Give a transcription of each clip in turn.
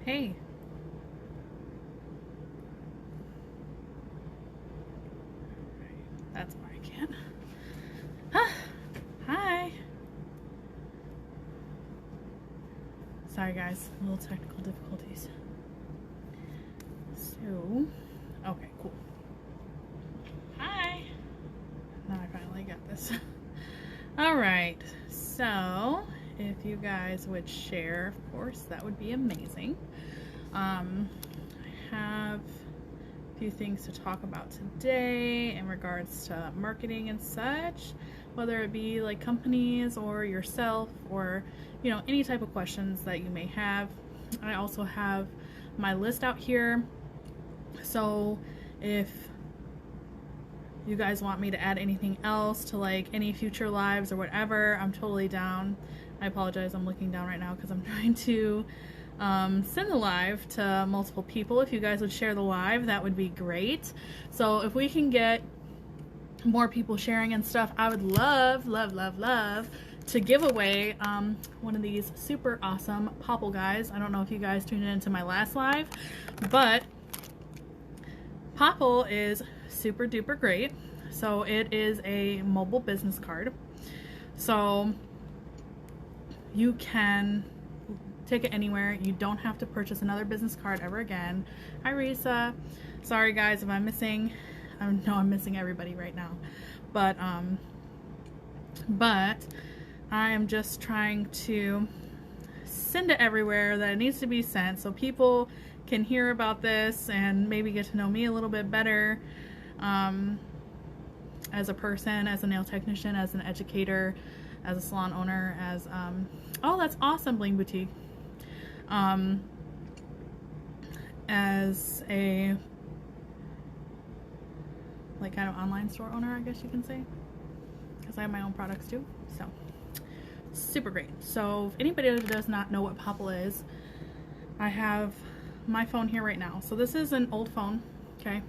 Hey. That's why I can't. Huh. Hi. Sorry guys, little technical difficulties. So, okay, cool. Hi. Now I finally got this. All right, so if you guys would share, of course, that would be amazing. I have a few things to talk about today in regards to marketing and such, whether it be like companies or yourself or, you know, any type of questions that you may have. I also have my list out here. So if you guys want me to add anything else to like any future lives or whatever, I'm totally down. I apologize, I'm looking down right now because I'm trying to send the live to multiple people. If you guys would share the live, that would be great. So if we can get more people sharing and stuff, I would love to give away one of these super awesome Popple guys. I don't know if you guys tuned into my last live, but Popple is super duper great. So it is a mobile business card. So you can take it anywhere. You don't have to purchase another business card ever again. Hi Risa. Sorry guys if I'm missing. I know I'm missing everybody right now. But I am just trying to send it everywhere that it needs to be sent so people can hear about this and maybe get to know me a little bit better as a person, as a nail technician, as an educator, as a salon owner, as oh, that's awesome, Bling Boutique. As a like kind of online store owner, I guess you can say, because I have my own products too. So super great. So if anybody does not know what Popple is, I have my phone here right now. So this is an old phone, okay?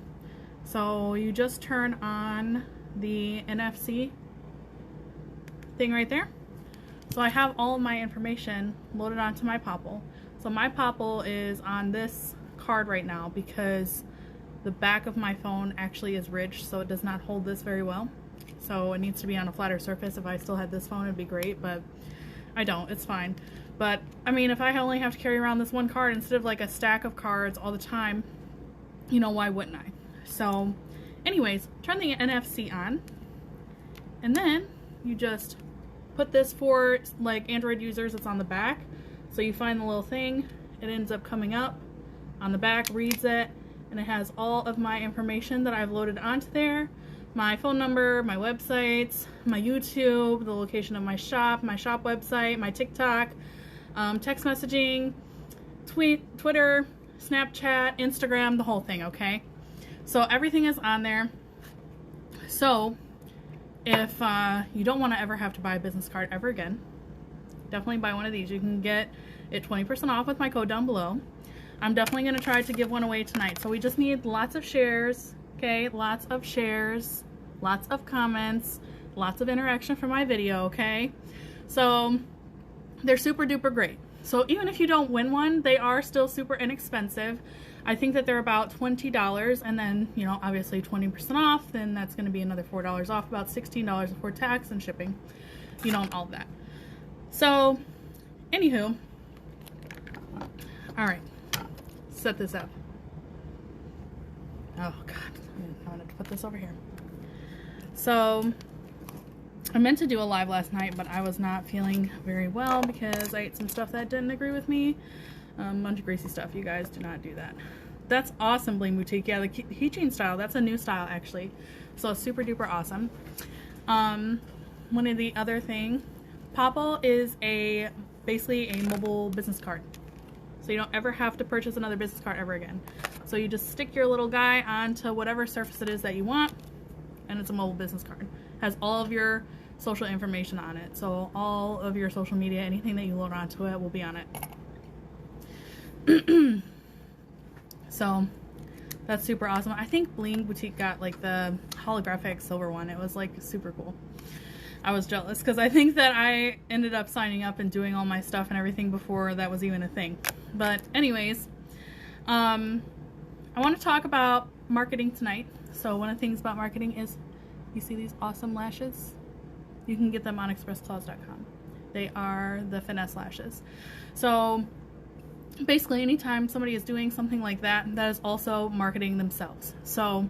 So you just turn on the NFC thing right there. So I have all of my information loaded onto my Popple. So my Popple is on this card right now because the back of my phone actually is ridged, so it does not hold this very well. So it needs to be on a flatter surface. If I still had this phone, it'd be great, but I don't. It's fine. But I mean, if I only have to carry around this one card instead of like a stack of cards all the time, you know, why wouldn't I? So anyways, turn the NFC on, and then you just put this for like Android users. It's on the back. So you find the little thing, it ends up coming up on the back, reads it, and it has all of my information that I've loaded onto there. My phone number, my websites, my YouTube, the location of my shop website, my TikTok, text messaging, Twitter, Snapchat, Instagram, the whole thing, okay? So everything is on there. So if you don't want to ever have to buy a business card ever again, definitely buy one of these. You can get it 20% off with my code down below. I'm definitely going to try to give one away tonight. So we just need lots of shares, okay? Lots of shares, lots of comments, lots of interaction for my video, okay? So they're super duper great. So even if you don't win one, they are still super inexpensive. I think that they're about $20, and then, you know, obviously 20% off, then that's going to be another $4 off, about $16 before tax and shipping, you know, and all of that. So, anywho, all right, set this up. Oh God, I'm gonna put this over here. So, I meant to do a live last night, but I was not feeling very well because I ate some stuff that didn't agree with me. A bunch of greasy stuff. You guys do not do that. That's awesome, Bling Boutique. Yeah, the keychain style. That's a new style, actually. So, super duper awesome. One of the other thing, Popple is basically a mobile business card. So you don't ever have to purchase another business card ever again. So you just stick your little guy onto whatever surface it is that you want, and it's a mobile business card. It has all of your social information on it. So all of your social media, anything that you load onto it will be on it. So that's super awesome. I think Bling Boutique got like the holographic silver one. It was like super cool. I was jealous because I think that I ended up signing up and doing all my stuff and everything before that was even a thing. But anyways, I want to talk about marketing tonight. So one of the things about marketing is, you see these awesome lashes? You can get them on expressclaws.com. They are the finesse lashes. So basically anytime somebody is doing something like that, that is also marketing themselves. So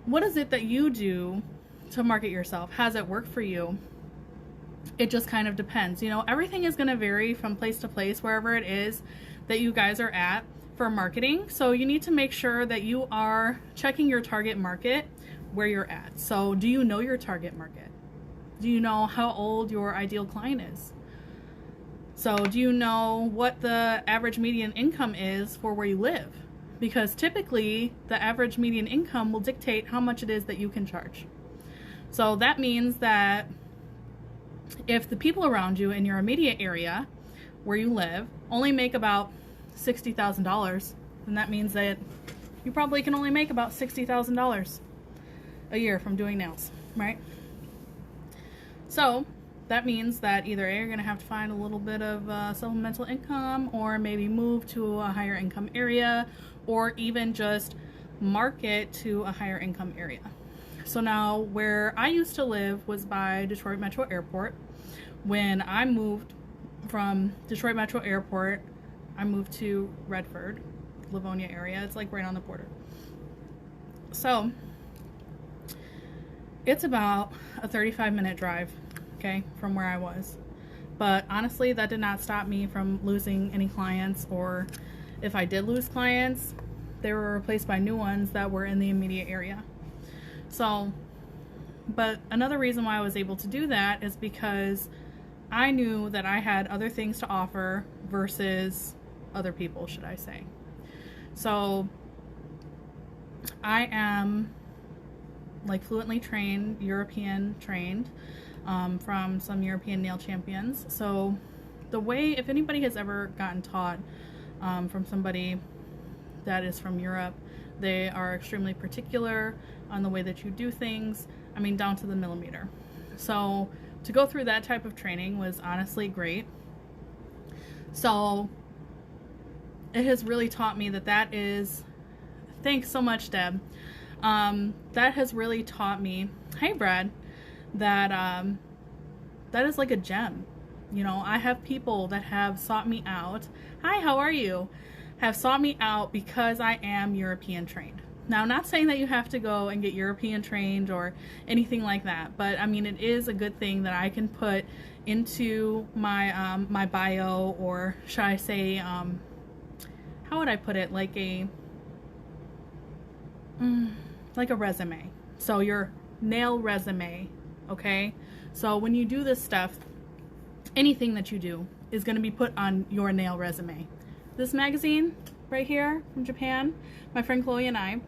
what is it that you do to market yourself? Has it worked for you? It just kind of depends. You know, everything is going to vary from place to place, wherever it is that you guys are at for marketing. So you need to make sure that you are checking your target market where you're at. So do you know your target market? Do you know how old your ideal client is? So do you know what the average median income is for where you live? Because typically the average median income will dictate how much it is that you can charge. So that means that if the people around you in your immediate area where you live only make about $60,000, then that means that you probably can only make about $60,000 a year from doing nails, right? So that means that either A, you're going to have to find a little bit of supplemental income, or maybe move to a higher income area, or even just market to a higher income area. So now where I used to live was by Detroit Metro Airport. When I moved from Detroit Metro Airport, I moved to Redford, Livonia area. It's like right on the border. So it's about a 35-minute drive, okay, from where I was. But honestly, that did not stop me from losing any clients, or if I did lose clients, they were replaced by new ones that were in the immediate area. So, but another reason why I was able to do that is because I knew that I had other things to offer versus other people, should I say. So I am like fluently trained, European trained, from some European nail champions. So the way, if anybody has ever gotten taught from somebody that is from Europe, they are extremely particular on the way that you do things. I mean, down to the millimeter. So to go through that type of training was honestly great. So it has really taught me that is, thanks so much, Deb. That has really taught me, hey Brad, that that is like a gem. You know, I have people that have sought me out. Hi, how are you? Have sought me out because I am European trained. Now, I'm not saying that you have to go and get European trained or anything like that, but I mean, it is a good thing that I can put into my my bio, or should I say, how would I put it? Like a resume. So your nail resume, okay? So when you do this stuff, anything that you do is going to be put on your nail resume. This magazine right here from Japan, my friend Chloe and I,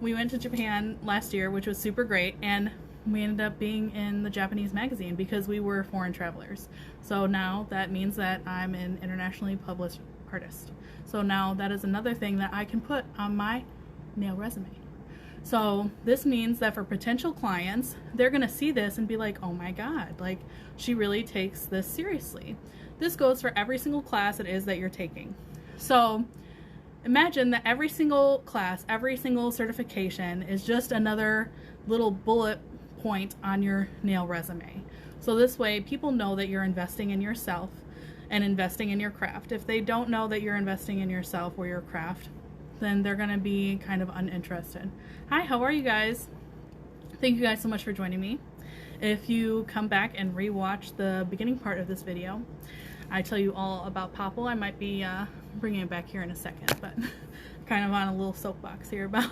we went to Japan last year, which was super great, and we ended up being in the Japanese magazine because we were foreign travelers. So now that means that I'm an internationally published artist. So now that is another thing that I can put on my nail resume. So this means that for potential clients, they're going to see this and be like, oh my God, like she really takes this seriously. This goes for every single class it is that you're taking. So imagine that every single class, every single certification is just another little bullet point on your nail resume. So this way people know that you're investing in yourself and investing in your craft. If they don't know that you're investing in yourself or your craft, then they're going to be kind of uninterested. Hi, how are you guys? Thank you guys so much for joining me. If you come back and rewatch the beginning part of this video, I tell you all about Popple. I might be bringing it back here in a second, but kind of on a little soapbox here about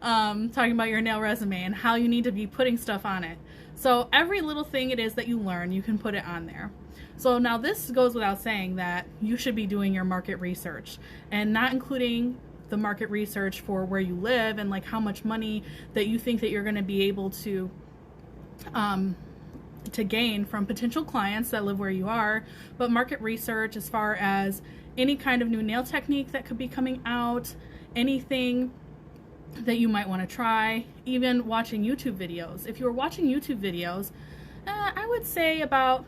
talking about your nail resume and how you need to be putting stuff on it. So every little thing it is that you learn, you can put it on there. So now this goes without saying that you should be doing your market research, and not including the market research for where you live and like how much money that you think that you're going to be able to gain from potential clients that live where you are, but market research as far as any kind of new nail technique that could be coming out, anything that you might want to try. Even watching YouTube videos. If you're watching YouTube videos, I would say about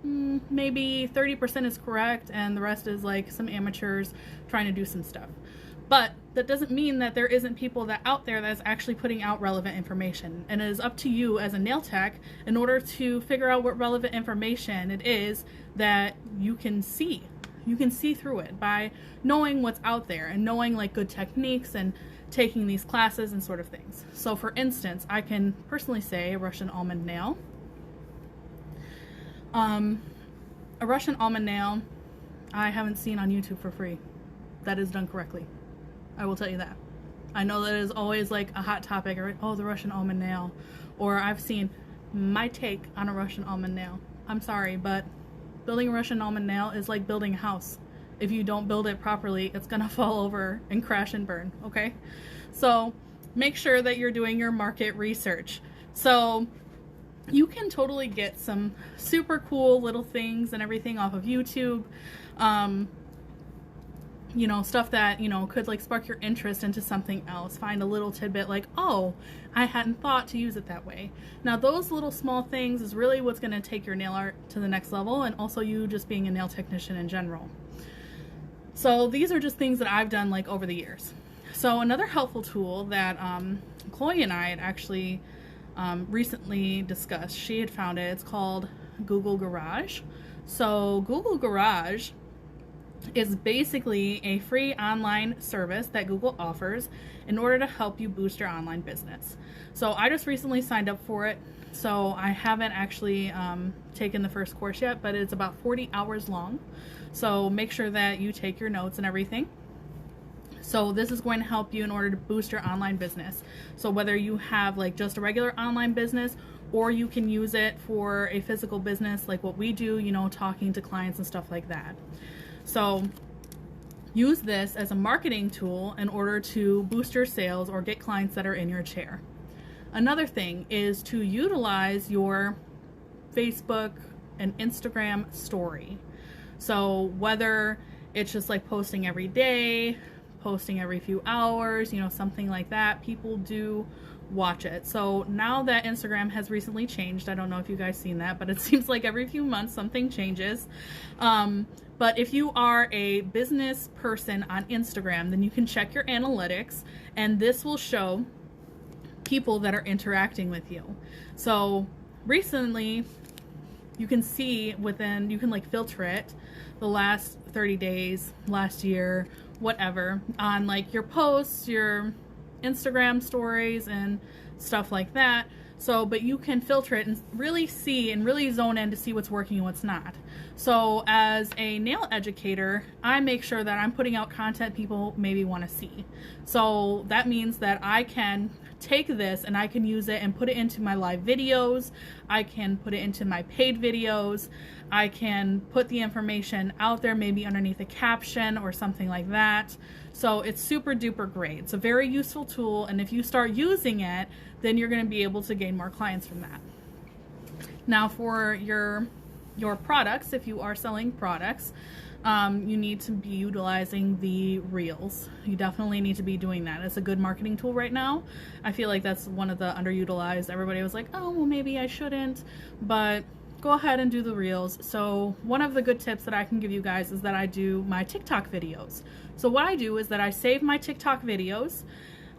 maybe 30% is correct and the rest is like some amateurs trying to do some stuff. But that doesn't mean that there isn't people that out there that's actually putting out relevant information. And it is up to you as a nail tech in order to figure out what relevant information it is that you can see. You can see through it by knowing what's out there and knowing like good techniques and taking these classes and sort of things. So for instance, I can personally say a Russian almond nail. A Russian almond nail I haven't seen on YouTube for free that is done correctly. I will tell you that. I know that is always like a hot topic, or oh, the Russian almond nail, or I've seen my take on a Russian almond nail. I'm sorry, but building a Russian almond nail is like building a house. If you don't build it properly, it's gonna fall over and crash and burn, okay? So make sure that you're doing your market research. So you can totally get some super cool little things and everything off of YouTube. You know, stuff that, you know, could like spark your interest into something else. Find a little tidbit like, oh, I hadn't thought to use it that way. Now those little small things is really what's going to take your nail art to the next level, and also you just being a nail technician in general. So these are just things that I've done like over the years. So another helpful tool that Chloe and I had actually recently discussed, she had found it, it's called Google Garage. So Google Garage is basically a free online service that Google offers in order to help you boost your online business. So I just recently signed up for it. So I haven't actually taken the first course yet, but it's about 40 hours long. So make sure that you take your notes and everything. So this is going to help you in order to boost your online business. So whether you have like just a regular online business, or you can use it for a physical business like what we do, you know, talking to clients and stuff like that. So use this as a marketing tool in order to boost your sales or get clients that are in your chair. Another thing is to utilize your Facebook and Instagram story. So whether it's just like posting every day, posting every few hours, you know, something like that, people do watch it. So now that Instagram has recently changed, I don't know if you guys seen that, but it seems like every few months something changes. But if you are a business person on Instagram, then you can check your analytics, and this will show people that are interacting with you. So recently, you can see within, you can like filter it the last 30 days, last year, whatever, on like your posts, your Instagram stories and stuff like that. So, but you can filter it and really see and really zone in to see what's working and what's not. So as a nail educator, I make sure that I'm putting out content people maybe want to see. So that means that I can take this and I can use it and put it into my live videos. I can put it into my paid videos. I can put the information out there, maybe underneath a caption or something like that. So it's super duper great. It's a very useful tool, and if you start using it, then you're going to be able to gain more clients from that. Now for your products, if you are selling products, you need to be utilizing the reels. You definitely need to be doing that. It's a good marketing tool right now. I feel like that's one of the underutilized. Everybody was like, oh, well, maybe I shouldn't, but go ahead and do the reels. So one of the good tips that I can give you guys is that I do my TikTok videos. So what I do is that I save my TikTok videos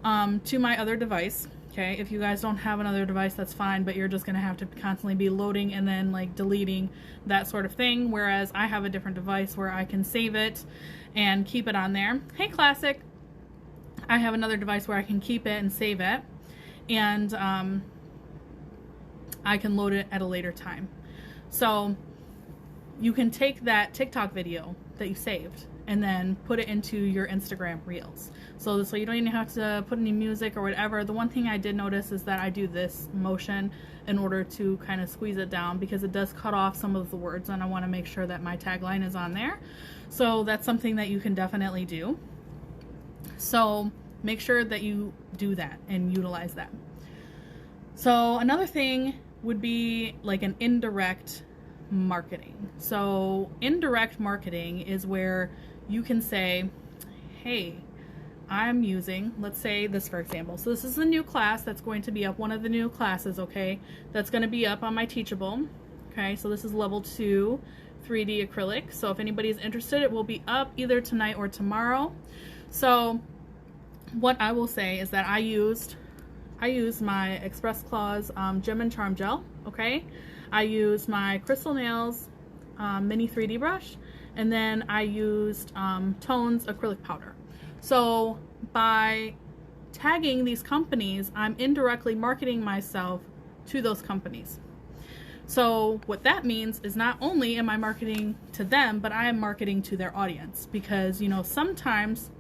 to my other device. Okay, if you guys don't have another device, that's fine, but you're just gonna have to constantly be loading and then like deleting, that sort of thing. Whereas I have a different device where I can save it and keep it on there. Hey, Classic. I have another device where I can keep it and save it, and I can load it at a later time. So you can take that TikTok video that you saved and then put it into your Instagram reels. So you don't even have to put any music or whatever. The one thing I did notice is that I do this motion in order to kind of squeeze it down, because it does cut off some of the words, and I want to make sure that my tagline is on there. So that's something that you can definitely do. So make sure that you do that and utilize that. So another thing would be like an indirect marketing. So indirect marketing is where you can say, hey, I'm using, let's say this for example. So this is a new class that's going to be up, one of the new classes, okay, that's going to be up on my Teachable. Okay, so this is level 2 3D acrylic. So if anybody's interested, it will be up either tonight or tomorrow. So what I will say is that I used my Express Claws Gem and Charm Gel, okay? I used my Crystal Nails mini 3D brush, and then I used Tones acrylic powder. So by tagging these companies, I'm indirectly marketing myself to those companies. So what that means is not only am I marketing to them, but I am marketing to their audience, because, you know, sometimes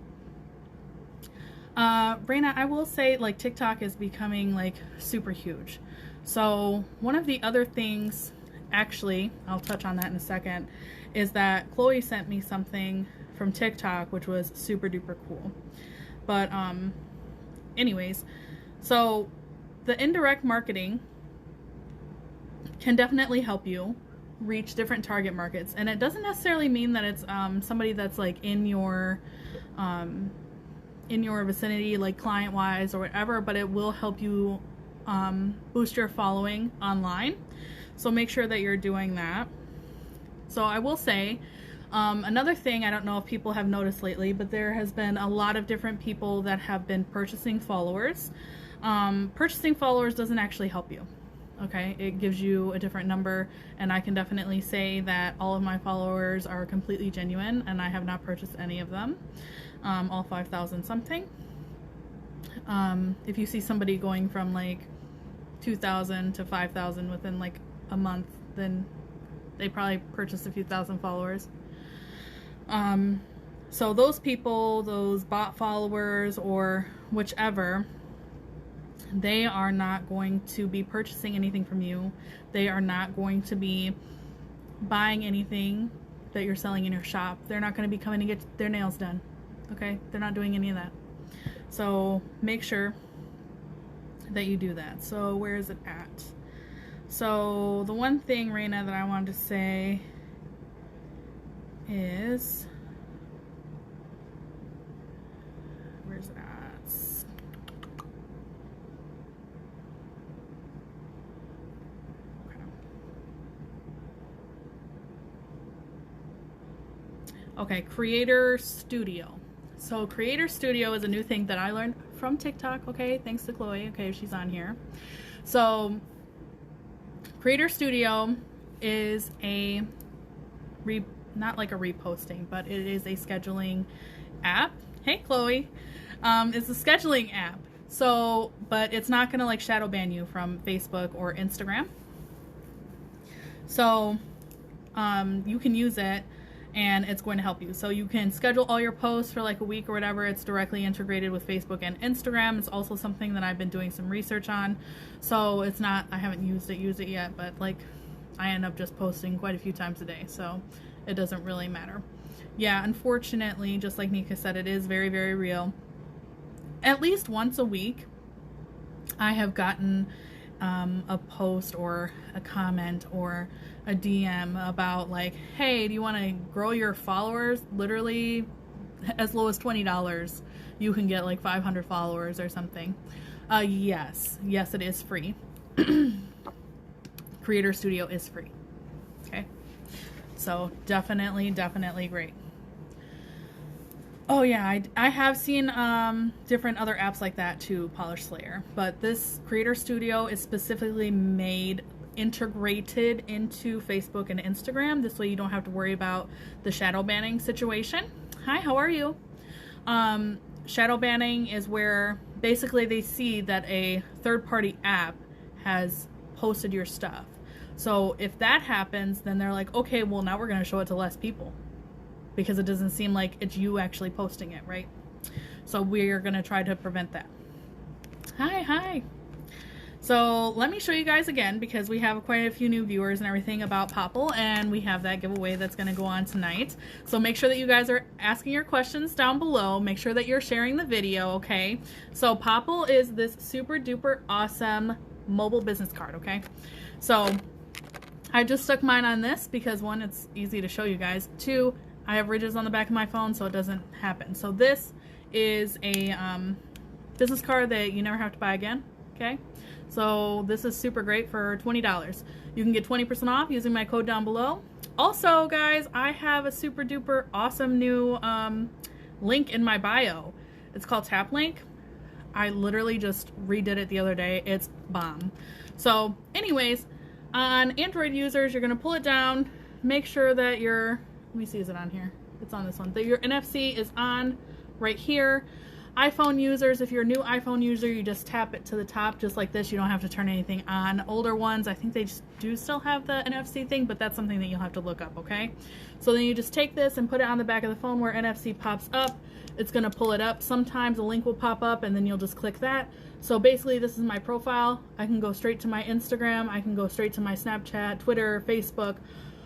Raina, I will say, like, TikTok is becoming like super huge. So one of the other things, actually, I'll touch on that in a second, is that Chloe sent me something from TikTok, which was super duper cool. But anyways, so the indirect marketing can definitely help you reach different target markets, and it doesn't necessarily mean that it's somebody that's like in your vicinity, like client wise or whatever, but it will help you boost your following online. So make sure that you're doing that. So I will say another thing, I don't know if people have noticed lately, but there has been a lot of different people that have been purchasing followers. Purchasing followers doesn't actually help you. Okay, it gives you a different number, and I can definitely say that all of my followers are completely genuine, and I have not purchased any of them, all 5,000 something. If you see somebody going from like 2,000 to 5,000 within like a month, then they probably purchased a few thousand followers. So those people, those bot followers or whichever, they are not going to be purchasing anything from you. They are not going to be buying anything that you're selling in your shop. They're not going to be coming to get their nails done. Okay? They're not doing any of that. So make sure that you do that. So where is it at? So the one thing, Raina, that I wanted to say is, where's it at? Okay, Creator Studio. So Creator Studio is a new thing that I learned from TikTok, okay? Thanks to Chloe, okay, she's on here. So Creator Studio is not like a reposting, but it is a scheduling app. Hey, Chloe. It's a scheduling app. So, but it's not gonna like shadow ban you from Facebook or Instagram. So, you can use it, and it's going to help you. So you can schedule all your posts for like a week or whatever. It's directly integrated with Facebook and Instagram. It's also something that I've been doing some research on. So it's not, I haven't used it yet, but like I end up just posting quite a few times a day. So it doesn't really matter. Yeah, unfortunately, just like Nika said, it is very, very real. At least once a week, I have gotten a post or a comment or a DM about like, hey, do you want to grow your followers? Literally as low as $20 you can get like 500 followers or something. Yes, it is free. Creator Studio is free. Okay, so definitely great. Oh yeah, I have seen different other apps like that too, Polish Slayer, but this Creator Studio is specifically integrated into Facebook and Instagram. This way you don't have to worry about the shadow banning situation. Hi, how are you? Shadow banning is where basically they see that a third-party app has posted your stuff. So if that happens, then they're like, okay, well now we're going to show it to less people, because it doesn't seem like it's you actually posting it, right? So we're going to try to prevent that. Hi. So let me show you guys again, because we have quite a few new viewers and everything about Popple, and we have that giveaway that's going to go on tonight. So make sure that you guys are asking your questions down below. Make sure that you're sharing the video, okay? So Popple is this super duper awesome mobile business card, okay? So I just stuck mine on this because, one, it's easy to show you guys. Two, I have ridges on the back of my phone so it doesn't happen. So this is a business card that you never have to buy again. Okay, so this is super great for $20. You can get 20% off using my code down below. Also, guys, I have a super duper awesome new link in my bio. It's called Tap Link. I literally just redid it the other day. It's bomb. So anyways, on Android users, you're going to pull it down. Make sure that your, let me see, is it on here? It's on this one. That your NFC is on right here. iPhone users, if you're a new iPhone user, you just tap it to the top just like this. You don't have to turn anything on. Older ones, I think they do still have the NFC thing, but that's something that you'll have to look up, okay? So then you just take this and put it on the back of the phone where NFC pops up. It's going to pull it up. Sometimes a link will pop up and then you'll just click that. So basically this is my profile. I can go straight to my Instagram. I can go straight to my Snapchat, Twitter, Facebook,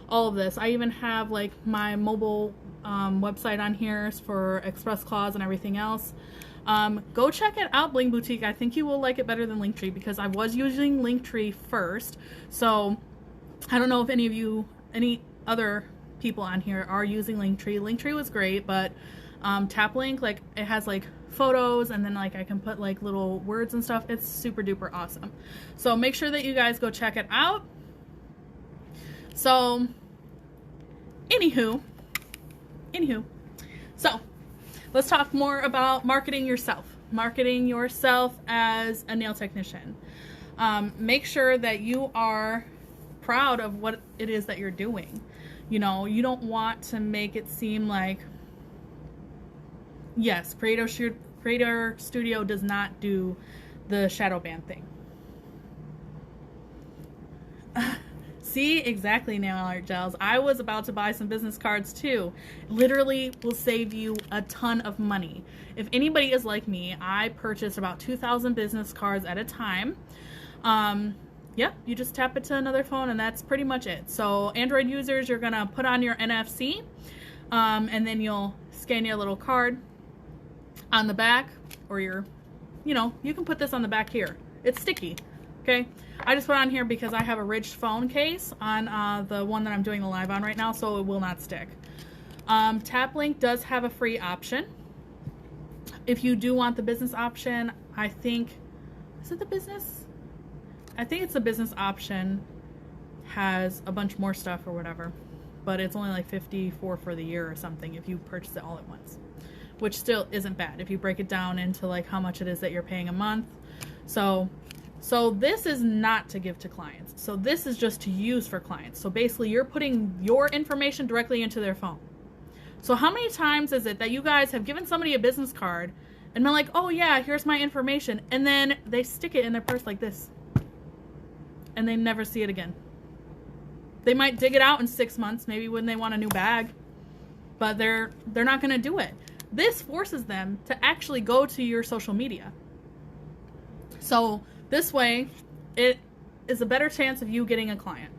all of this. I even have like my mobile website on here for Express Clause and everything else. Go check it out, Bling Boutique. I think you will like it better than Linktree because I was using Linktree first. So I don't know if any other people on here are using Linktree. Linktree was great, but Tap Link, like it has like photos and then like I can put like little words and stuff. It's super duper awesome. So make sure that you guys go check it out. So anywho, so let's talk more about marketing yourself as a nail technician. Make sure that you are proud of what it is that you're doing. You know, you don't want to make it seem like, yes, Creator Studio does not do the shadow band thing. See, exactly, nail art gels. I was about to buy some business cards too. Literally will save you a ton of money. If anybody is like me, I purchase about 2,000 business cards at a time. Yeah, you just tap it to another phone and that's pretty much it. So Android users, you're gonna put on your NFC and then you'll scan your little card on the back, or your, you know, you can put this on the back here. It's sticky, okay? I just put on here because I have a ridged phone case on the one that I'm doing the live on right now, so it will not stick. Tap Link does have a free option. If you do want the business option, I think, is it the business? I think it's the business option, has a bunch more stuff or whatever, but it's only like $54 for the year or something if you purchase it all at once, which still isn't bad if you break it down into like how much it is that you're paying a month. So this is not to give to clients. So this is just to use for clients. So basically you're putting your information directly into their phone. So how many times is it that you guys have given somebody a business card and been like, oh yeah, here's my information, and then they stick it in their purse like this and they never see it again? They might dig it out in 6 months, maybe when they want a new bag, but they're not gonna do it. This forces them to actually go to your social media. So this way, it is a better chance of you getting a client.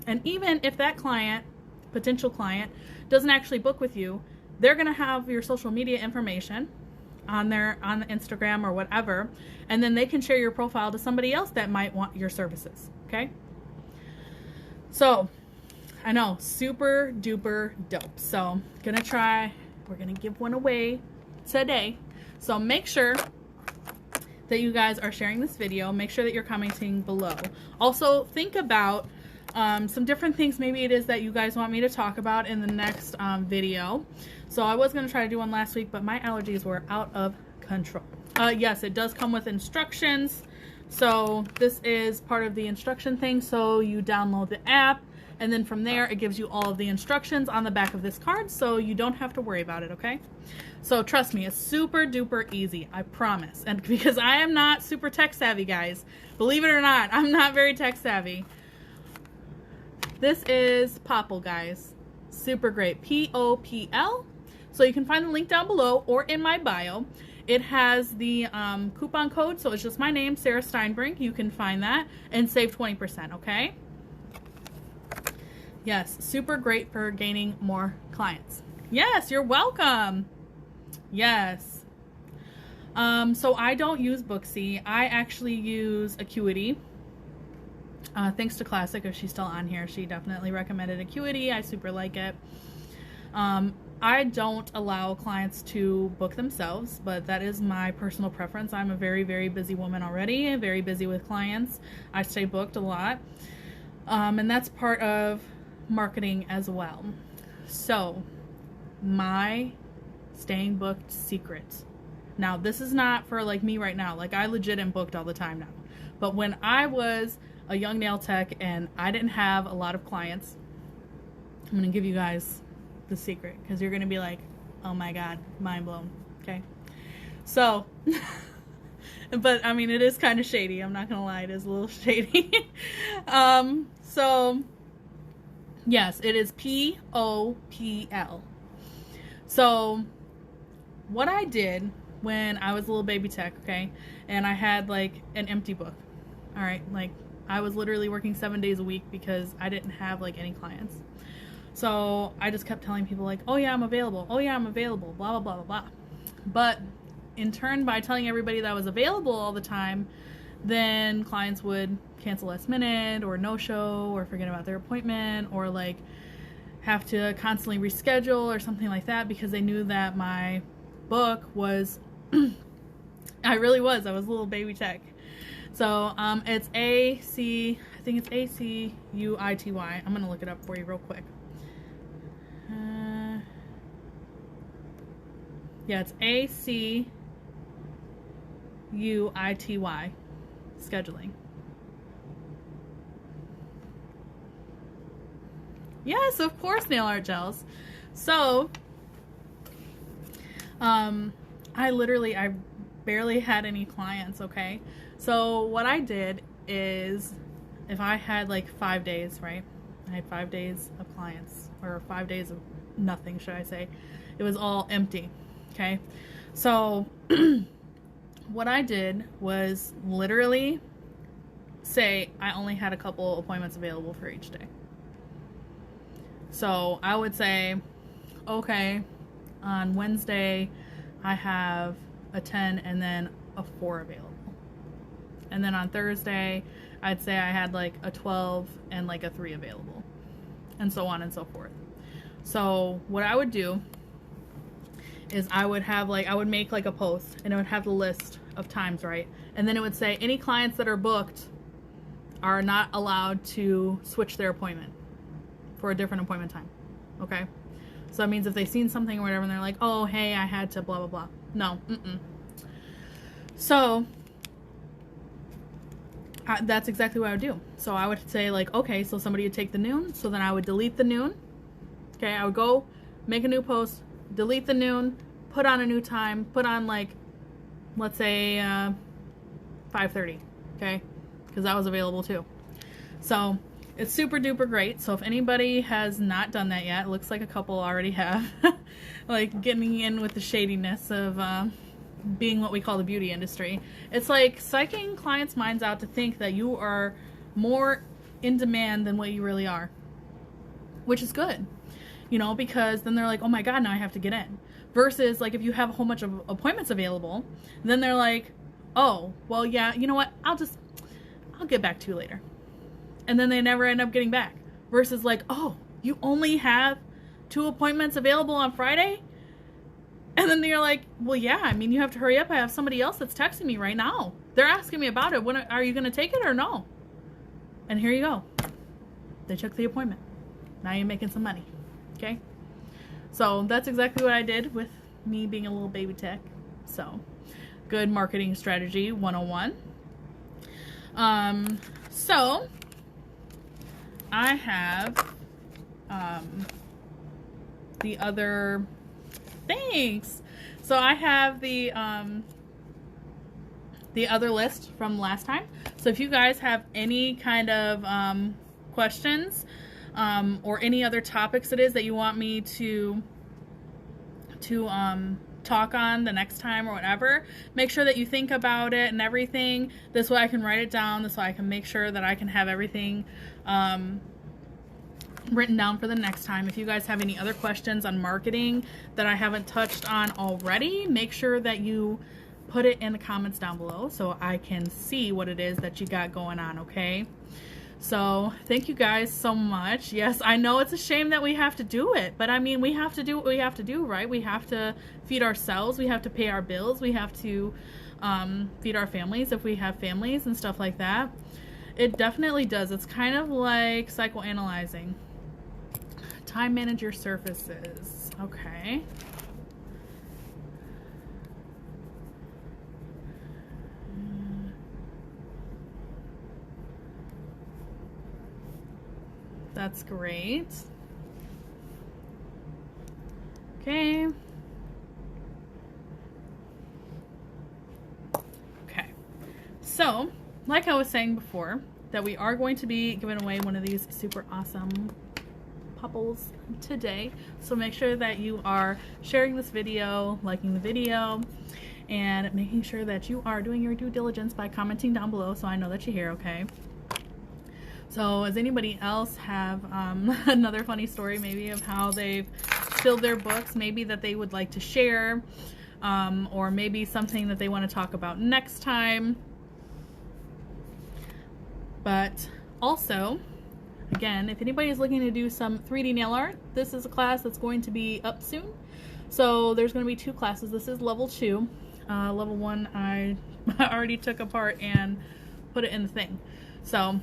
And even if that client, potential client, doesn't actually book with you, they're gonna have your social media information on the Instagram or whatever, and then they can share your profile to somebody else that might want your services, okay? So, I know, super duper dope. So, we're gonna give one away today. So make sure that you guys are sharing this video. Make sure that you're commenting below. Also, think about some different things maybe it is that you guys want me to talk about in the next video. So I was gonna try to do one last week, but my allergies were out of control. Yes, it does come with instructions. So this is part of the instruction thing. So you download the app, and then from there it gives you all of the instructions on the back of this card, so you don't have to worry about it, okay? So trust me, it's super duper easy, I promise. And because I am not super tech savvy, guys, believe it or not, I'm not very tech savvy. This is Popl, guys. Super great, P-O-P-L. So you can find the link down below or in my bio. It has the coupon code, so it's just my name, Sarah Steinbrink. You can find that and save 20%, okay? Yes, super great for gaining more clients. Yes, you're welcome. Yes. So I don't use Booksy. I actually use Acuity. Thanks to Classic, if she's still on here. She definitely recommended Acuity. I super like it. I don't allow clients to book themselves, but that is my personal preference. I'm a very, very busy woman already, very busy with clients. I stay booked a lot. And that's part of marketing as well. So, my staying booked secret. Now, this is not for like me right now. Like, I legit am booked all the time now. But when I was a young nail tech and I didn't have a lot of clients, I'm going to give you guys the secret, because you're going to be like, oh my God, mind blown. Okay. So, but I mean, it is kind of shady. I'm not going to lie. It is a little shady. So yes, it is POPL. So what I did when I was a little baby tech, okay, and I had like an empty book. All right. Like, I was literally working 7 days a week because I didn't have like any clients. So I just kept telling people like, oh yeah, I'm available. Oh yeah, I'm available. Blah, blah, blah, blah, blah. But in turn, by telling everybody that I was available all the time, then clients would cancel last minute or no show or forget about their appointment or like have to constantly reschedule or something like that because they knew that my book was, I was a little baby tech. So it's I think it's ACUITY. I'm going to look it up for you real quick. Yeah, it's ACUITY, scheduling. Yes, of course, nail art gels. So, I barely had any clients, okay? So what I did is, if I had like 5 days, right? I had 5 days of clients, or 5 days of nothing, should I say. It was all empty, okay? So what I did was literally say I only had a couple appointments available for each day. So I would say, okay, on Wednesday I have a 10 and then a 4 available. And then on Thursday, I'd say I had like a 12 and like a 3 available, and so on and so forth. So what I would do is I would make like a post, and it would have the list of times, right? And then it would say any clients that are booked are not allowed to switch their appointment for a different appointment time. Okay? So that means if they've seen something or whatever and they're like, oh, hey, I had to blah, blah, blah. No. So that's exactly what I would do. So I would say like, okay, so somebody would take the noon. So then I would delete the noon. Okay, I would go make a new post, delete the noon, put on a new time, put on like, let's say 5:30. Okay, because that was available too. So it's super duper great. So if anybody has not done that yet, it looks like a couple already have, like getting in with the shadiness of being what we call the beauty industry. It's like psyching clients' minds out to think that you are more in demand than what you really are, which is good, you know, because then they're like, oh my God, now I have to get in. Versus like if you have a whole bunch of appointments available, then they're like, oh, well, yeah, you know what? I'll get back to you later. And then they never end up getting back. Versus like, oh, you only have 2 appointments available on Friday? And then they're like, well, yeah, I mean, you have to hurry up. I have somebody else that's texting me right now. They're asking me about it. When are you going to take it or no? And here you go. They took the appointment. Now you're making some money. Okay? So that's exactly what I did with me being a little baby tech. So, good marketing strategy 101. So I have the other... Thanks. So I have the other list from last time. So if you guys have any kind of questions or any other topics it is that you want me to talk on the next time or whatever, make sure that you think about it and everything. This way I can write it down. This way I can make sure that I can have everything written down for the next time. If you guys have any other questions on marketing that I haven't touched on already, make sure that you put it in the comments down below so I can see what it is that you got going on, okay? So thank you guys so much. Yes, I know it's a shame that we have to do it, but I mean, we have to do what we have to do, right? We have to feed ourselves, we have to pay our bills, we have to feed our families if we have families and stuff like that. It definitely does. It's kind of like psychoanalyzing. Time manage your surfaces. Okay. That's great. Okay. Okay. So, like I was saying before, that we are going to be giving away one of these super awesome pupples today. So make sure that you are sharing this video, liking the video, and making sure that you are doing your due diligence by commenting down below so I know that you're here, okay? So does anybody else have another funny story maybe of how they've filled their books, maybe that they would like to share, or maybe something that they want to talk about next time? But also, again, if anybody is looking to do some 3D nail art, this is a class that's going to be up soon. So there's going to be 2 classes. This is level 2. Level 1 I already took apart and put it in the thing. So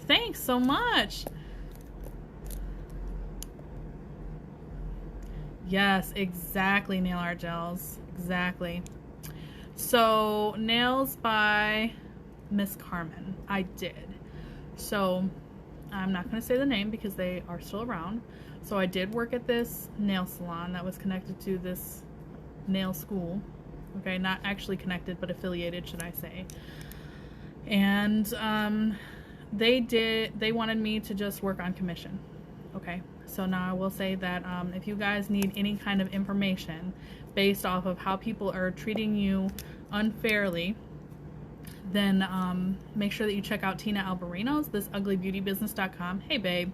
thanks so much. Yes, exactly, nail art gels. Exactly. So nails by Miss Carmen. I did. So I'm not going to say the name because they are still around. So I did work at this nail salon that was connected to this nail school. Okay, not actually connected, but affiliated, should I say. And they wanted me to just work on commission. Okay, so now I will say that if you guys need any kind of information based off of how people are treating you unfairly, then make sure that you check out Tina Alberino's thisuglybeautybusiness.com. Hey babe.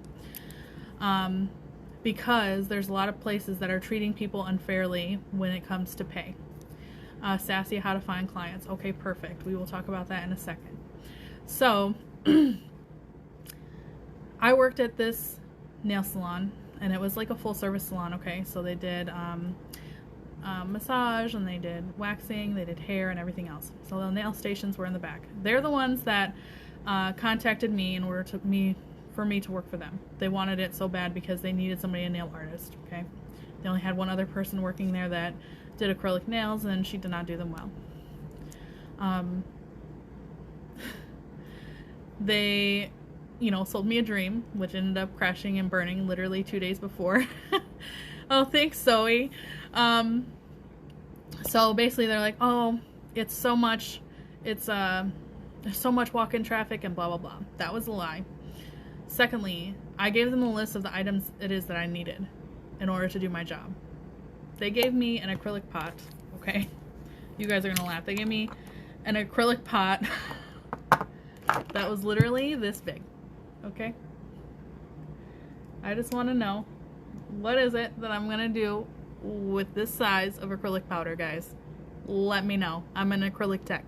Because there's a lot of places that are treating people unfairly when it comes to pay. Sassy, how to find clients. Okay, perfect. We will talk about that in a second. So I worked at this nail salon, and it was like a full service salon. Okay, so they did massage, and they did waxing, they did hair, and everything else. So the nail stations were in the back. They're the ones that contacted me in order for me to work for them. They wanted it so bad because they needed somebody, a nail artist. Okay, they only had one other person working there that did acrylic nails, and she did not do them well. They, sold me a dream, which ended up crashing and burning literally 2 days before. Oh, thanks, Zoe. So basically they're like, oh, it's so much, there's so much walk-in traffic and blah, blah, blah. That was a lie. Secondly, I gave them a list of the items it is that I needed in order to do my job. They gave me an acrylic pot, okay? You guys are gonna laugh. They gave me an acrylic pot that was literally this big, okay? I just want to know, what is it that I'm gonna do with this size of acrylic powder, guys? Let me know. I'm an acrylic tech.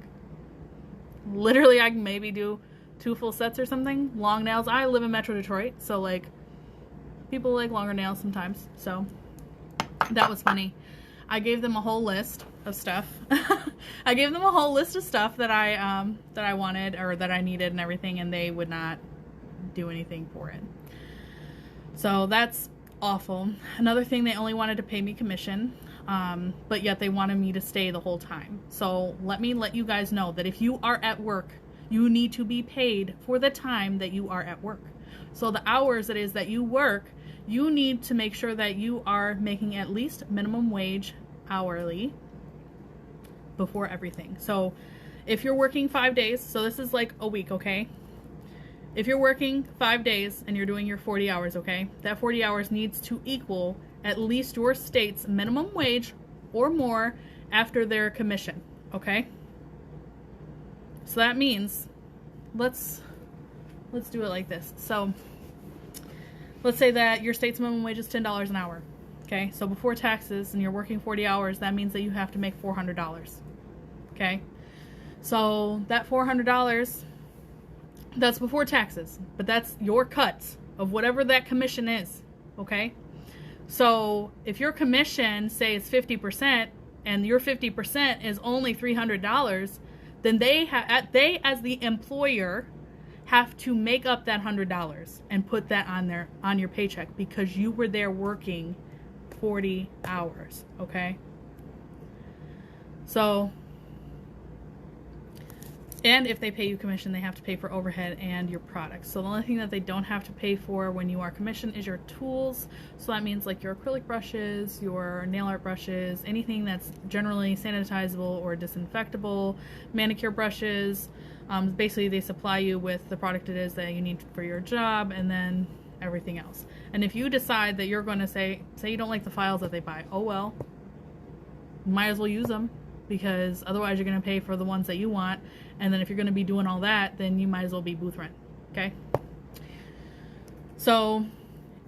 Literally, I can maybe do 2 full sets or something. Long nails. I live in Metro Detroit, so like people like longer nails sometimes. So that was funny. I gave them a whole list of stuff. I gave them a whole list of stuff that I wanted or that I needed and everything, and they would not do anything for it. So that's awful. Another thing, they only wanted to pay me commission, but yet they wanted me to stay the whole time. So let you guys know that if you are at work, you need to be paid for the time that you are at work. So the hours it is that you work, you need to make sure that you are making at least minimum wage hourly before everything. So if you're working 5 days, so this is like a week, okay? If you're working 5 days and you're doing your 40 hours, okay? That 40 hours needs to equal at least your state's minimum wage or more after their commission, okay? So that means, let's do it like this. So let's say that your state's minimum wage is $10 an hour, okay? So before taxes and you're working 40 hours, that means that you have to make $400, okay? So that $400 That's before taxes, but that's your cut of whatever that commission is, okay? So if your commission, say it's 50%, and your 50% is only $300, then they as the employer have to make up that $100 and put that on your paycheck because you were there working 40 hours, okay? So, and if they pay you commission, they have to pay for overhead and your products. So the only thing that they don't have to pay for when you are commissioned is your tools. So that means like your acrylic brushes, your nail art brushes, anything that's generally sanitizable or disinfectable, manicure brushes. Basically, they supply you with the product it is that you need for your job, and then everything else. And if you decide that you're going to say you don't like the files that they buy, oh well, might as well use them, because otherwise you're going to pay for the ones that you want. And then if you're going to be doing all that, then you might as well be booth rent. Okay? So,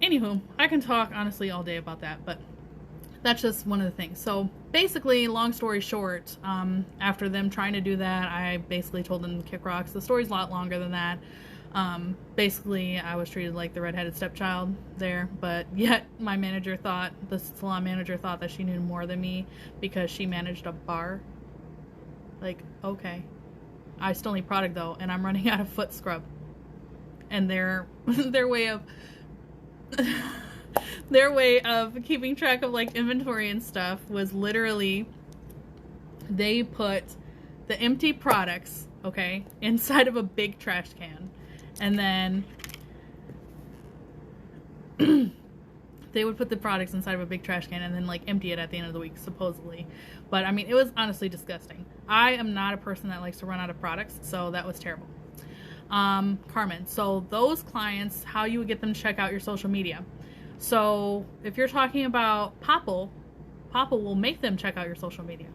anywho, I can talk honestly all day about that, but that's just one of the things. So basically, long story short, after them trying to do that, I basically told them to kick rocks. The story's a lot longer than that. Basically, I was treated like the redheaded stepchild there, but yet the salon manager thought that she knew more than me because she managed a bar. Like, okay. I still need product though, and I'm running out of foot scrub. And their way of their way of keeping track of like inventory and stuff was literally they put the empty products, okay, inside of a big trash can. And then they would put the products inside of a big trash can and then like empty it at the end of the week, supposedly. But I mean, it was honestly disgusting. I am not a person that likes to run out of products, so that was terrible. Carmen, so those clients, how you would get them to check out your social media. So if you're talking about Popple will make them check out your social media.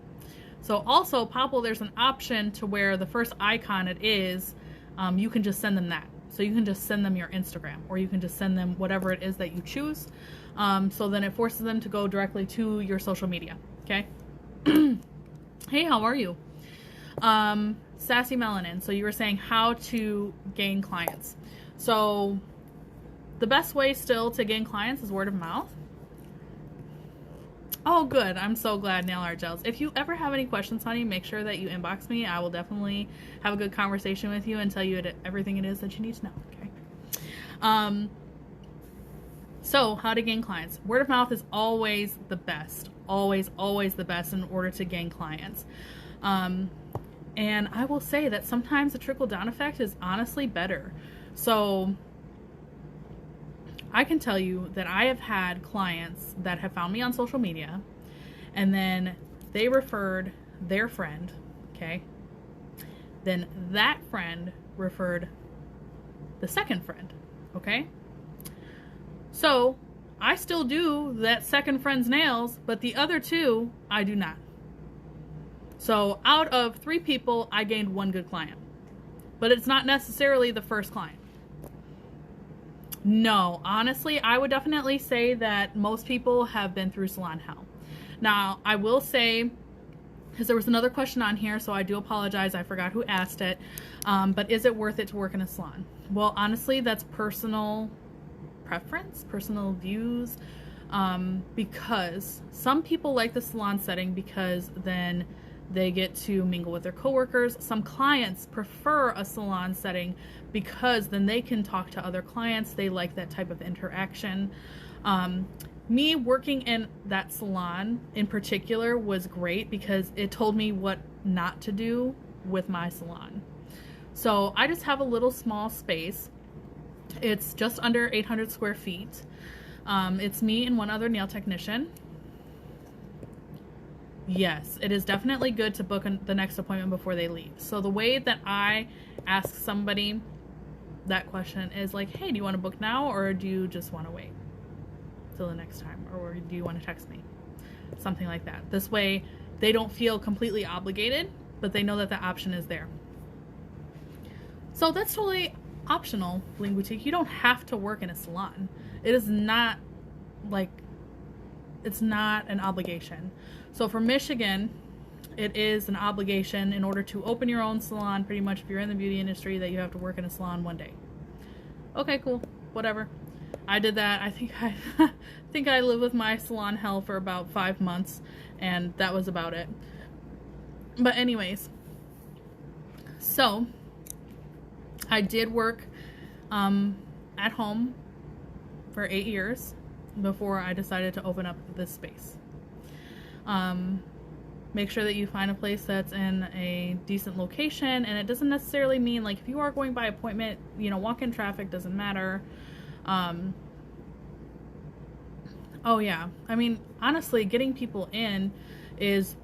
So also Popple, there's an option to where the first icon it is, you can just send them that. So you can just send them your Instagram, or you can just send them whatever it is that you choose. So then it forces them to go directly to your social media. Okay. Hey, how are you? Sassy Melanin. So you were saying how to gain clients. So the best way still to gain clients is word of mouth. Oh, good. I'm so glad, Nail Art Gels. If you ever have any questions, honey, make sure that you inbox me. I will definitely have a good conversation with you and tell you everything it is that you need to know, okay? So how to gain clients. Word of mouth is always the best. Always, always the best in order to gain clients. And I will say that sometimes the trickle-down effect is honestly better. So I can tell you that I have had clients that have found me on social media, and then they referred their friend, okay? Then that friend referred the second friend, okay? So I still do that second friend's nails, but the other two, I do not. So out of 3 people, I gained 1 good client. But it's not necessarily the first client. No, honestly, I would definitely say that most people have been through salon hell. Now, I will say, because there was another question on here, so I do apologize, I forgot who asked it, but is it worth it to work in a salon? Well, honestly, that's personal preference, personal views, because some people like the salon setting because then they get to mingle with their coworkers. Some clients prefer a salon setting because then they can talk to other clients. They like that type of interaction. Me working in that salon in particular was great because it told me what not to do with my salon. So I just have a little small space. It's just under 800 square feet. It's me and 1 other nail technician. Yes, it is definitely good to book the next appointment before they leave. So the way that I ask somebody that question is like, hey, do you want to book now, or do you just want to wait till the next time, or do you want to text me? Something like that. This way they don't feel completely obligated, but they know that the option is there. So that's totally optional, Bling Boutique. You don't have to work in a salon. It is not like, it's not an obligation. So for Michigan, it is an obligation in order to open your own salon, pretty much if you're in the beauty industry, that you have to work in a salon one day. Okay, cool, whatever. I did that. I think I think I lived with my salon hell for about 5 months, and that was about it. But anyways, so I did work at home for 8 years before I decided to open up this space. Make sure that you find a place that's in a decent location, and it doesn't necessarily mean, like, if you are going by appointment, you know, walk-in traffic doesn't matter. Oh yeah, I mean, honestly, getting people in is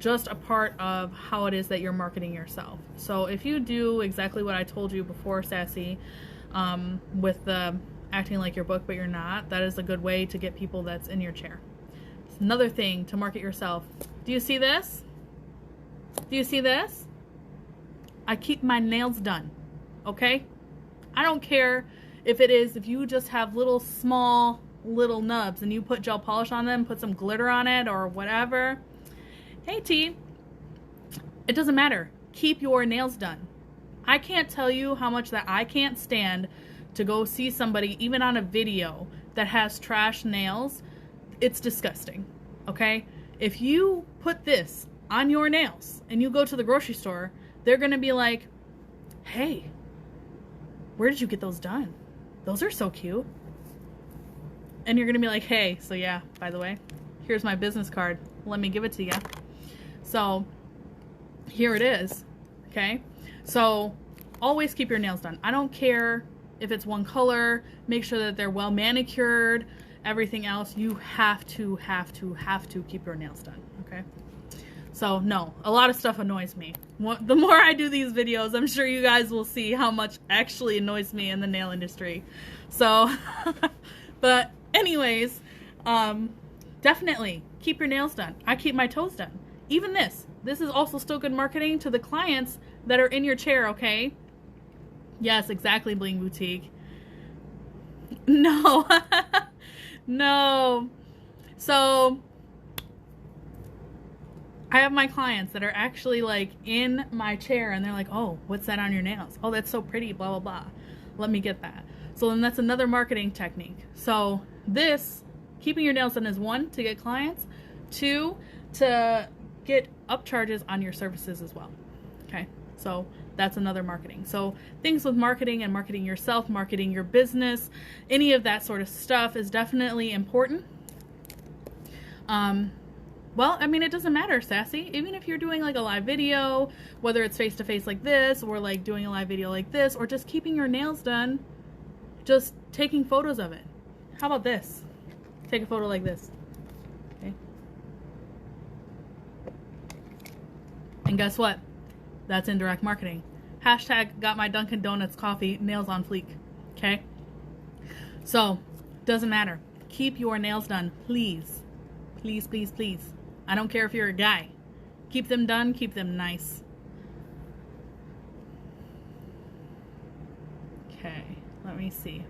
just a part of how it is that you're marketing yourself. So if you do exactly what I told you before, Sassy, with the acting like you're booked but you're not, that is a good way to get people that's in your chair. It's another thing to market yourself. Do you see this? Do you see this? I keep my nails done, okay? I don't care if you just have little nubs and you put gel polish on them, put some glitter on it or whatever. Hey T, it doesn't matter. Keep your nails done. I can't tell you how much that I can't stand to go see somebody, even on a video, that has trash nails. It's disgusting, okay? If you put this on your nails and you go to the grocery store, they're gonna be like, hey, where did you get those done? Those are so cute. And you're gonna be like, hey, so yeah, by the way, here's my business card. Let me give it to you. So here it is, okay? So always keep your nails done. I don't care if it's one color, make sure that they're well manicured, everything else, you have to keep your nails done, okay? So no, a lot of stuff annoys me. The more I do these videos, I'm sure you guys will see how much actually annoys me in the nail industry. So, but anyways, definitely keep your nails done. I keep my toes done. Even this is also still good marketing to the clients that are in your chair, okay? Yes, exactly, Bling Boutique. No. No. So I have my clients that are actually like in my chair and they're like, oh, what's that on your nails? Oh, that's so pretty, blah, blah, blah. Let me get that. So then that's another marketing technique. So this, keeping your nails done, is 1, to get clients, 2, to get upcharges on your services as well. Okay, so that's another marketing. So things with marketing and marketing yourself, marketing your business, any of that sort of stuff is definitely important. Well, I mean, it doesn't matter, Sassy. Even if you're doing like a live video, whether it's face-to-face like this, or like doing a live video like this, or just keeping your nails done, just taking photos of it. How about this? Take a photo like this. Okay. And guess what? That's indirect marketing. Hashtag got my Dunkin' Donuts coffee, nails on fleek. Okay? So, doesn't matter. Keep your nails done, please. Please, please, please. I don't care if you're a guy. Keep them done, keep them nice. Okay, let me see.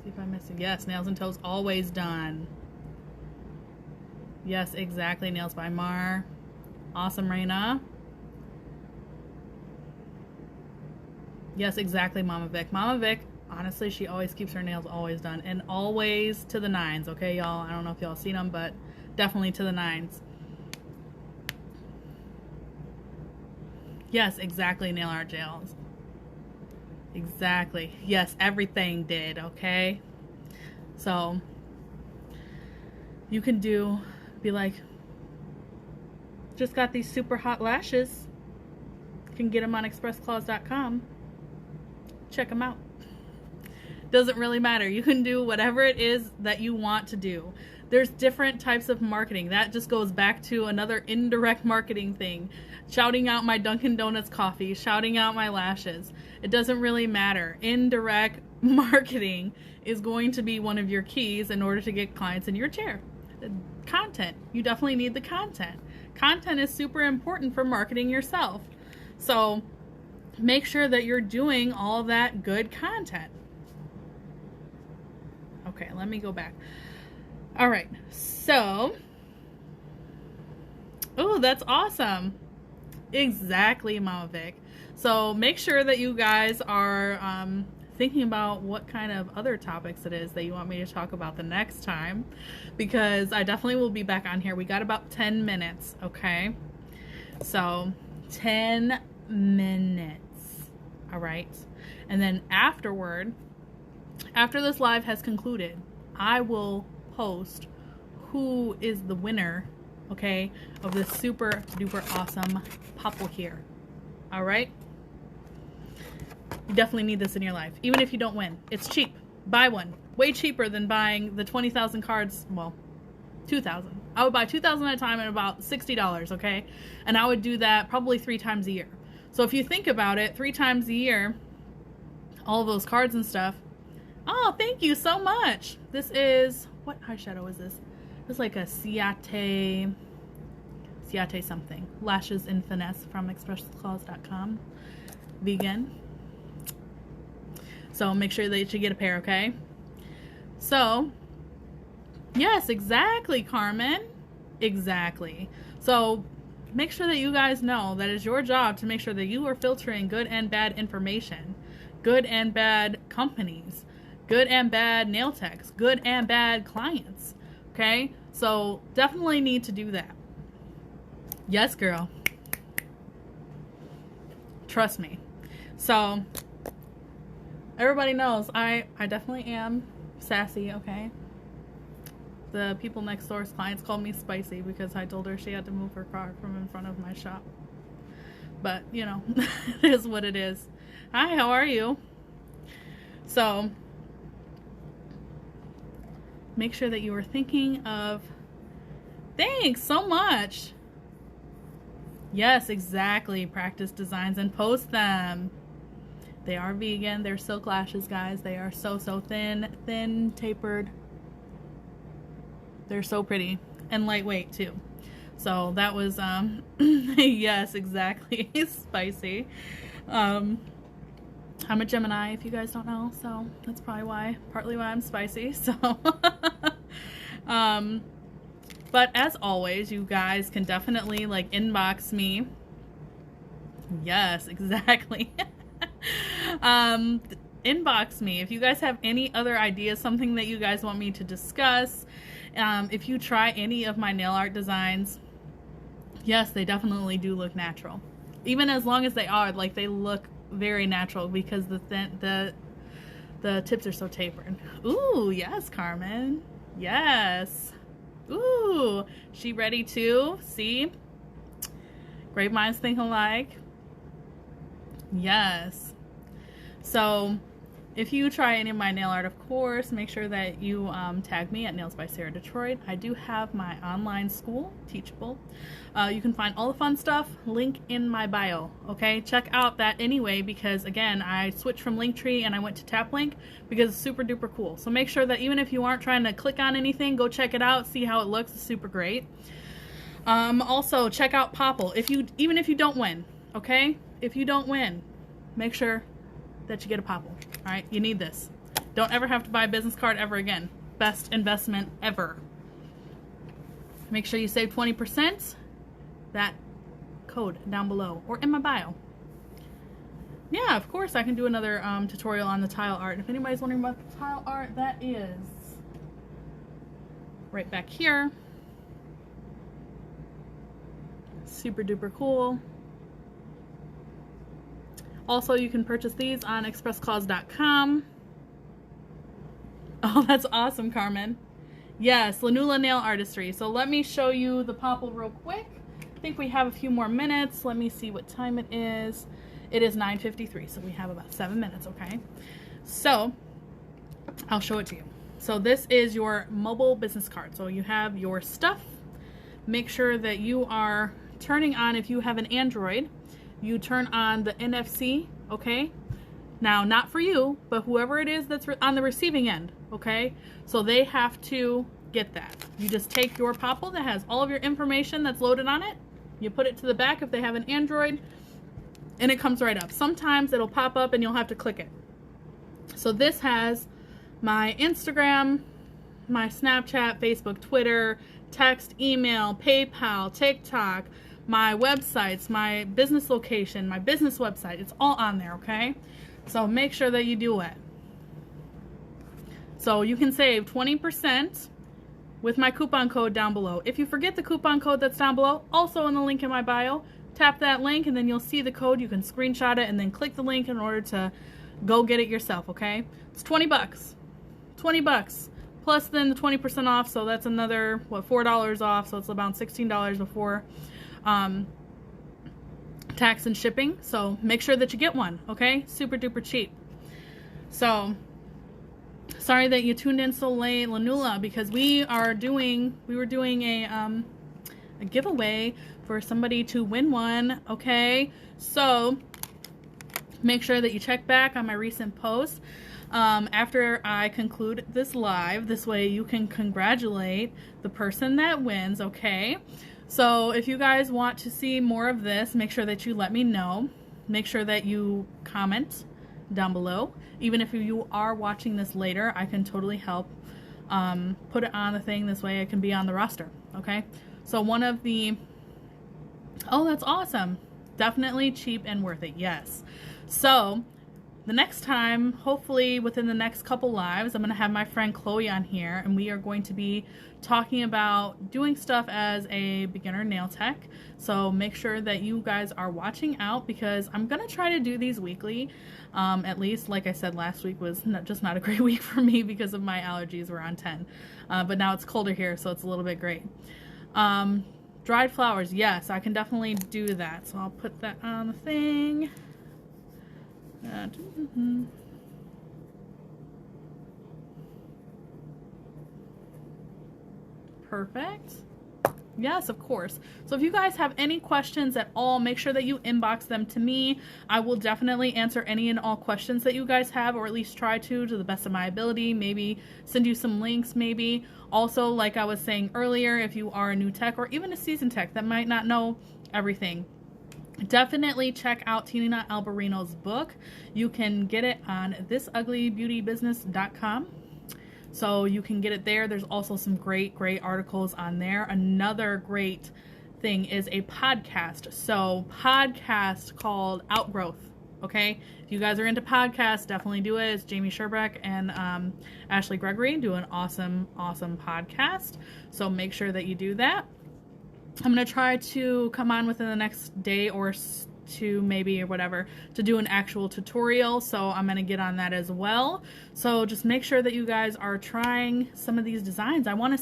See if I'm missing. Yes, nails and toes always done. Yes, exactly. Nails by Mar. Awesome, Raina. Yes, exactly, Mama Vic. Mama Vic, honestly, she always keeps her nails always done. And always to the 9s, okay, y'all? I don't know if y'all seen them, but definitely to the 9s. Yes, exactly, nail art gels. Exactly. Yes, everything did, okay? So, you can be like, just got these super hot lashes. You can get them on expressclaws.com. Check them out. Doesn't really matter. You can do whatever it is that you want to do. There's different types of marketing. That just goes back to another indirect marketing thing. Shouting out my Dunkin' Donuts coffee, shouting out my lashes. It doesn't really matter. Indirect marketing is going to be one of your keys in order to get clients in your chair. Content. You definitely need the content. Content is super important for marketing yourself. So make sure that you're doing all that good content. Okay, let me go back. All right, so Oh, that's awesome. Exactly, Mama Vic. So make sure that you guys are thinking about what kind of other topics it is that you want me to talk about the next time, because I definitely will be back on here. We got about 10 minutes, okay? So 10 minutes. All right. And then afterward, after this live has concluded, I will post who is the winner, okay, of this super duper awesome popple here. All right. You definitely need this in your life, even if you don't win. It's cheap. Buy one. Way cheaper than buying the 20,000 cards. Well, 2,000. I would buy 2,000 at a time at about $60, okay? And I would do that probably 3 times a year. So if you think about it, 3 times a year, all of those cards and stuff. Oh, thank you so much. This is, what eyeshadow is this? It's like a Ciate something. Lashes in Finesse from expressclaws.com. Vegan. So make sure that you get a pair, okay? So, yes, exactly, Carmen. Exactly. So make sure that you guys know that it's your job to make sure that you are filtering good and bad information, good and bad companies, good and bad nail techs, good and bad clients, okay? So definitely need to do that. Yes, girl. Trust me. So everybody knows I definitely am sassy, okay? The people next door's clients called me spicy because I told her she had to move her car from in front of my shop. But, you know, it is what it is. Hi, how are you? So, make sure that you are thinking of... Thanks so much! Yes, exactly. Practice designs and post them. They are vegan. They're silk lashes, guys. They are so thin, tapered. They're so pretty and lightweight too. So that was yes, exactly. Spicy. I'm a Gemini, if you guys don't know, so that's probably partly why I'm spicy. So but as always, you guys can definitely like inbox me. Yes, exactly. Inbox me if you guys have any other ideas, something that you guys want me to discuss. If you try any of my nail art designs, yes, they definitely do look natural. Even as long as they are, like, they look very natural because the tips are so tapered. Ooh, yes, Carmen. Yes. Ooh, she ready too? See? Great minds think alike. Yes. So if you try any of my nail art, of course, make sure that you tag me at Nails by Sarah Detroit. I do have my online school, Teachable. You can find all the fun stuff, link in my bio, okay? Check out that anyway, because again, I switched from Linktree and I went to TapLink because it's super duper cool. So make sure that even if you aren't trying to click on anything, go check it out, see how it looks. It's super great. Also, check out Popple. Even if you don't win, okay? If you don't win, make sure that you get a Popple. All right, you need this. Don't ever have to buy a business card ever again. Best investment ever. Make sure you save 20%. That code down below or in my bio. Yeah, of course I can do another tutorial on the tile art. If anybody's wondering about the tile art, that is right back here. Super duper cool. Also, you can purchase these on expressclaws.com. Oh, that's awesome, Carmen. Yes, Lanula Nail Artistry. So let me show you the Popple real quick. I think we have a few more minutes. Let me see what time it is. It is 9:53, so we have about 7 minutes, okay? So I'll show it to you. So this is your mobile business card. So you have your stuff. Make sure that you are turning on, if you have an Android, you turn on the NFC, okay? Now, not for you, but whoever it is that's on the receiving end, okay? So they have to get that. You just take your Popple that has all of your information that's loaded on it, you put it to the back if they have an Android, and it comes right up. Sometimes it'll pop up and you'll have to click it. So this has my Instagram, my Snapchat, Facebook, Twitter, text, email, PayPal, TikTok, my websites, my business location, my business website. It's all on there, okay? So make sure that you do it. So you can save 20% with my coupon code down below. If you forget the coupon code that's down below, also in the link in my bio, tap that link and then you'll see the code. You can screenshot it and then click the link in order to go get it yourself, okay? It's 20 bucks. 20 bucks. Plus then the 20% off, so that's another, what, $4 off, so it's about $16 before tax and shipping. So make sure that you get one, okay? Super duper cheap. So sorry that you tuned in so late, Lanula, because we were doing a giveaway for somebody to win one, okay? So make sure that you check back on my recent post after I conclude this live. This way you can congratulate the person that wins, okay? So if you guys want to see more of this, make sure that you let me know. Make sure that you comment down below. Even if you are watching this later, I can totally help put it on the thing. This way it can be on the roster, okay? So one of the, oh, that's awesome. Definitely cheap and worth it, yes. So the next time, hopefully within the next couple lives, I'm going to have my friend Chloe on here, and we are going to be talking about doing stuff as a beginner nail tech. So make sure that you guys are watching out, because I'm going to try to do these weekly. At least, like I said, last week was not a great week for me because of my allergies were on 10. But now it's colder here, so it's a little bit great. Dried flowers, yes, I can definitely do that. So I'll put that on the thing. Perfect. Yes, of course. So if you guys have any questions at all, make sure that you inbox them to me. I will definitely answer any and all questions that you guys have, or at least try to the best of my ability. Maybe send you some links, maybe. Also, like I was saying earlier, if you are a new tech or even a seasoned tech that might not know everything, definitely check out Tina Alberino's book. You can get it on thisuglybeautybusiness.com. So you can get it there. There's also some great articles on there. Another great thing is a podcast. So podcast called Outgrowth. Okay, if you guys are into podcasts, definitely do it. It's Jamie Sherbeck and Ashley Gregory do an awesome podcast. So make sure that you do that. I'm going to try to come on within the next day or two, maybe, or whatever, to do an actual tutorial. So I'm going to get on that as well. So just make sure that you guys are trying some of these designs. I want to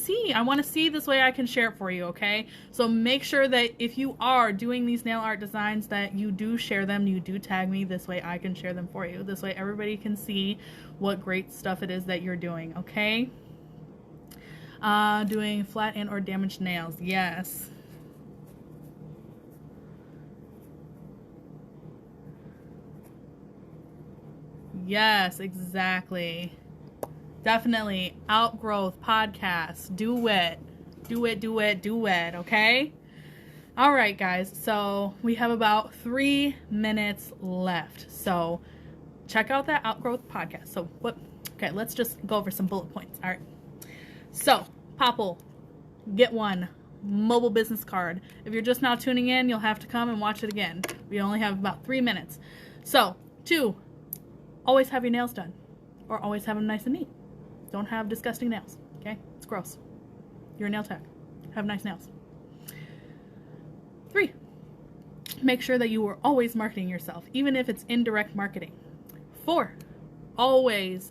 see this way I can share it for you, okay? So make sure that if you are doing these nail art designs that you do share them, you do tag me. This way I can share them for you. This way everybody can see what great stuff it is that you're doing, okay? Doing flat and or damaged nails. Yes. Yes, exactly. Definitely. Outgrowth podcast. Do it. Do it, okay? All right, guys. So we have about 3 minutes left. So check out that Outgrowth podcast. So what? Okay, let's just go over some bullet points. All right. So, Popple, get one. Mobile business card. If you're just now tuning in, you'll have to come and watch it again. We only have about 3 minutes. So, 2, always have your nails done, or always have them nice and neat. Don't have disgusting nails, okay? It's gross. You're a nail tech. Have nice nails. 3, make sure that you are always marketing yourself, even if it's indirect marketing. 4, always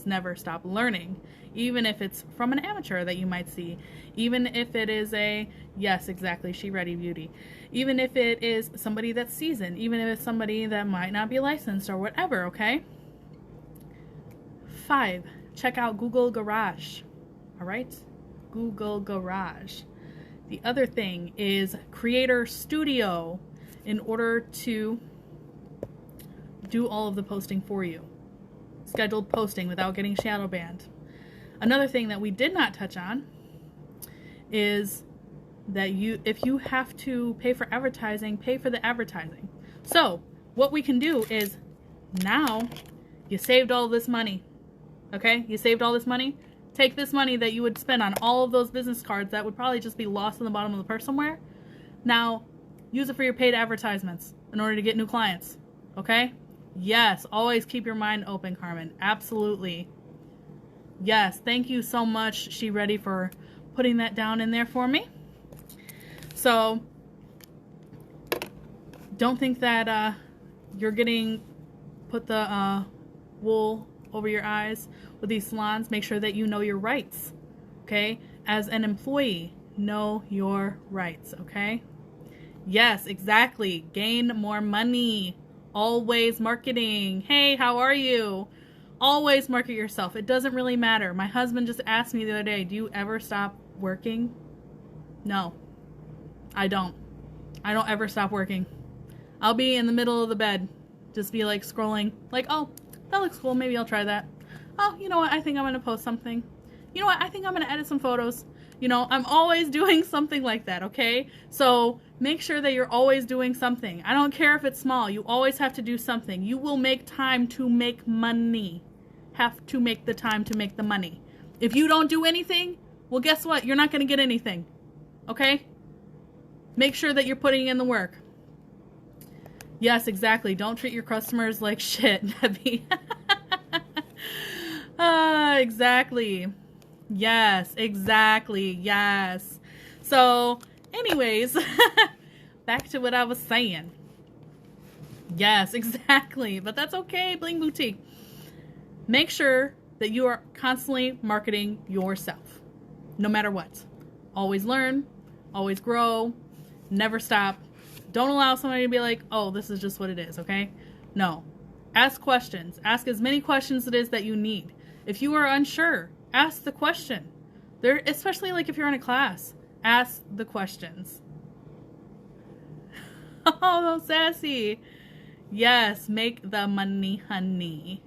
never stop learning, even if it's from an amateur that you might see, even if it is a, yes, exactly, She Ready Beauty, even if it is somebody that's seasoned, even if it's somebody that might not be licensed or whatever, okay? 5, check out Google Garage, all right? Google Garage. The other thing is Creator Studio in order to do all of the posting for you. Scheduled posting without getting shadow banned. Another thing that we did not touch on is that if you have to pay for advertising, pay for the advertising. So what we can do is, now you saved all this money, okay? You saved all this money. Take this money that you would spend on all of those business cards that would probably just be lost in the bottom of the purse somewhere. Now, use it for your paid advertisements in order to get new clients. Okay? Yes, always keep your mind open, Carmen. Absolutely. Yes, thank you so much, She Ready, for putting that down in there for me. So, don't think that you're getting put the wool over your eyes with these salons. Make sure that you know your rights, okay? As an employee, know your rights, okay? Yes, exactly. Gain more money. Always marketing. Hey, how are you? Always market yourself. It doesn't really matter. My husband just asked me the other day, do you ever stop working? No, I don't. I don't ever stop working. I'll be in the middle of the bed, just be like scrolling, like, oh, that looks cool. Maybe I'll try that. Oh, you know what? I think I'm going to post something. You know what? I think I'm going to edit some photos. You know, I'm always doing something like that, okay? So make sure that you're always doing something. I don't care if it's small. You always have to do something. You will make time to make money. Have to make the time to make the money. If you don't do anything, well, guess what? You're not going to get anything, okay? Make sure that you're putting in the work. Yes, exactly. Don't treat your customers like shit, Debbie. Exactly. Yes, exactly. Yes. So, anyways, back to what I was saying. Yes, exactly. But that's okay, Bling Boutique. Make sure that you are constantly marketing yourself, no matter what. Always learn, always grow, never stop. Don't allow somebody to be like, oh, this is just what it is, okay? No. Ask questions. Ask as many questions as it is that you need. If you are unsure, ask the question. There, especially like if you're in a class, ask the questions. Oh, sassy. Yes, make the money, honey.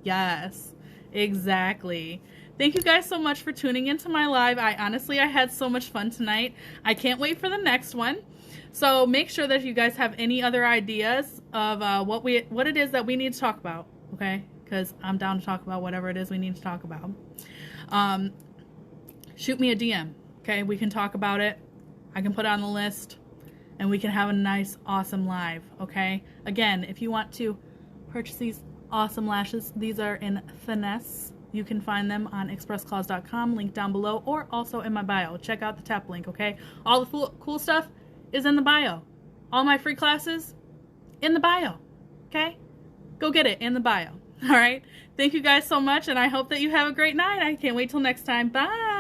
Yes, exactly. Thank you guys so much for tuning into my live. I had so much fun tonight. I can't wait for the next one. So make sure that if you guys have any other ideas of what it is that we need to talk about, okay? Because I'm down to talk about whatever it is we need to talk about. Shoot me a DM, okay? We can talk about it. I can put it on the list, and we can have a nice, awesome live, okay? Again, if you want to purchase these awesome lashes, these are in Finesse. You can find them on expressclaws.com, link down below, or also in my bio. Check out the tap link, okay? All the cool stuff is in the bio. All my free classes in the bio, okay? Go get it in the bio, all right? Thank you guys so much, and I hope that you have a great night. I can't wait till next time. Bye.